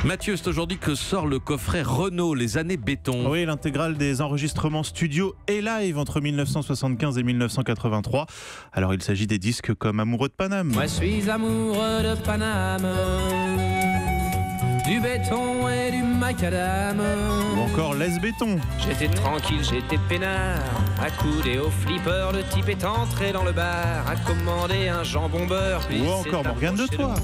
Mathieu, c'est aujourd'hui que sort le coffret Renault, les années béton. Oui, l'intégrale des enregistrements studio et live entre 1975 et 1983. Alors il s'agit des disques comme Amoureux de Paname. Moi je suis amoureux de Paname, du béton et du macadam. Ou encore Laisse Béton. J'étais tranquille, j'étais peinard, accoudé au flipper, le type est entré dans le bar, a commandé un jambon beurre. Puis Ou encore s'est Morgane de approché Toi.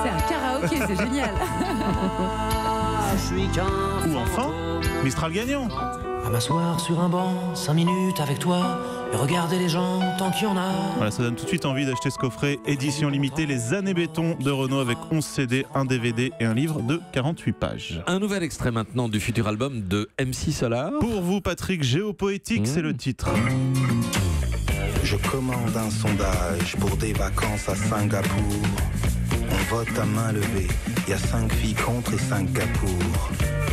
C'est un karaoké, c'est génial. Ou enfin Mistral Gagnant. À m'asseoir sur un banc, 5 minutes avec toi, et regarder les gens tant qu'il y en a. Voilà, ça donne tout de suite envie d'acheter ce coffret édition limitée, les années béton de Renault, avec 11 CD, un DVD et un livre de 48 pages. Un nouvel extrait maintenant du futur album de MC Solar. Pour vous, Patrick, Géopoétique, c'est le titre. Je commande un sondage pour des vacances à Singapour. On vote à main levée, il y a 5 filles contre et 5 gars pour.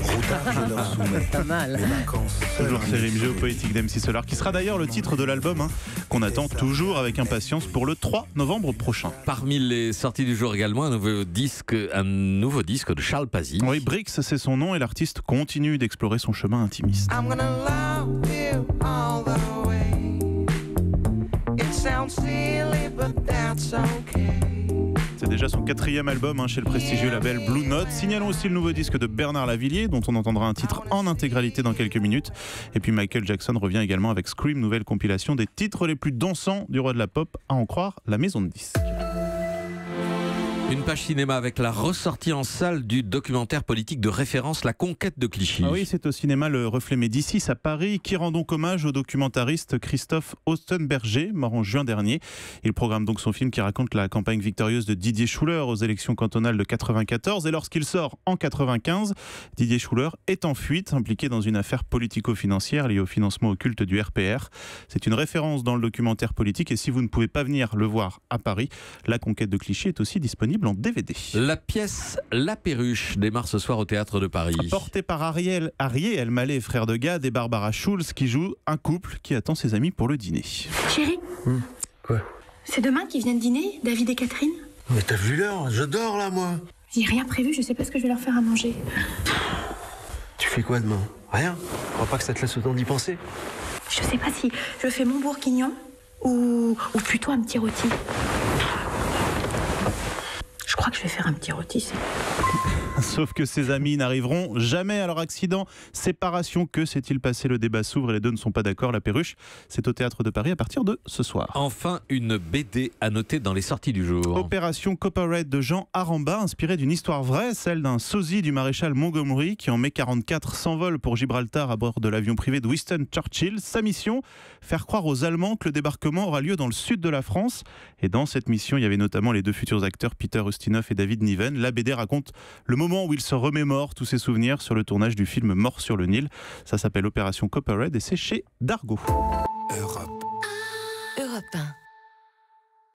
Routard, je leur soumets mes vacances seules Toujours en ces rimes exilé. Géopoétiques d'MC Solar, qui sera d'ailleurs le titre de l'album qu'on attend toujours avec impatience pour le 3 novembre prochain. Parmi les sorties du jour également, un nouveau disque de Charles Pazzi. Oui, Brix, c'est son nom et l'artiste continue d'explorer son chemin intimiste. I'm gonna love you all the way. It sounds silly, but that's okay. C'est déjà son 4e album chez le prestigieux label Blue Note. Signalons aussi le nouveau disque de Bernard Lavilliers, dont on entendra un titre en intégralité dans quelques minutes. Et puis Michael Jackson revient également avec Scream, nouvelle compilation des titres les plus dansants du roi de la pop, à en croire la maison de disques. Une page cinéma avec la ressortie en salle du documentaire politique de référence La Conquête de Clichy. Ah oui, c'est au cinéma Le Reflet Médicis à Paris, qui rend donc hommage au documentariste Christophe Austenberger, mort en juin dernier. Il programme donc son film qui raconte la campagne victorieuse de Didier Schuller aux élections cantonales de 94. Et lorsqu'il sort en 95, Didier Schuller est en fuite, impliqué dans une affaire politico-financière liée au financement occulte du RPR. C'est une référence dans le documentaire politique, et si vous ne pouvez pas venir le voir à Paris, La Conquête de Clichy est aussi disponible en DVD. La pièce La Perruche démarre ce soir au Théâtre de Paris. Portée par Arié Elmaleh, frère de Gad, et Barbara Schulz, qui joue un couple qui attend ses amis pour le dîner. Chérie, Quoi? c'est demain qu'ils viennent dîner, David et Catherine? Mais t'as vu l'heure? Je dors là, moi. J'ai rien prévu, je sais pas ce que je vais leur faire à manger. Tu fais quoi demain? Rien? Je crois pas que ça te laisse autant d'y penser. Je sais pas si je fais mon bourguignon ou plutôt un petit rôti. Je crois que je vais faire un petit rôti, c'est... Sauf que ses amis n'arriveront jamais à leur accident. Séparation, que s'est-il passé? Le débat s'ouvre et les deux ne sont pas d'accord. La Perruche, c'est au Théâtre de Paris à partir de ce soir. Enfin, une BD à noter dans les sorties du jour. Opération Copperhead de Jean Aramba, inspirée d'une histoire vraie, celle d'un sosie du maréchal Montgomery qui en mai 44 s'envole pour Gibraltar à bord de l'avion privé de Winston Churchill. Sa mission, faire croire aux Allemands que le débarquement aura lieu dans le sud de la France. Et dans cette mission, il y avait notamment les deux futurs acteurs Peter Ustinov et David Niven. La BD raconte le moment où il se remémore tous ses souvenirs sur le tournage du film Mort sur le Nil. Ça s'appelle Opération Copperhead et c'est chez Dargaud. Europe 1.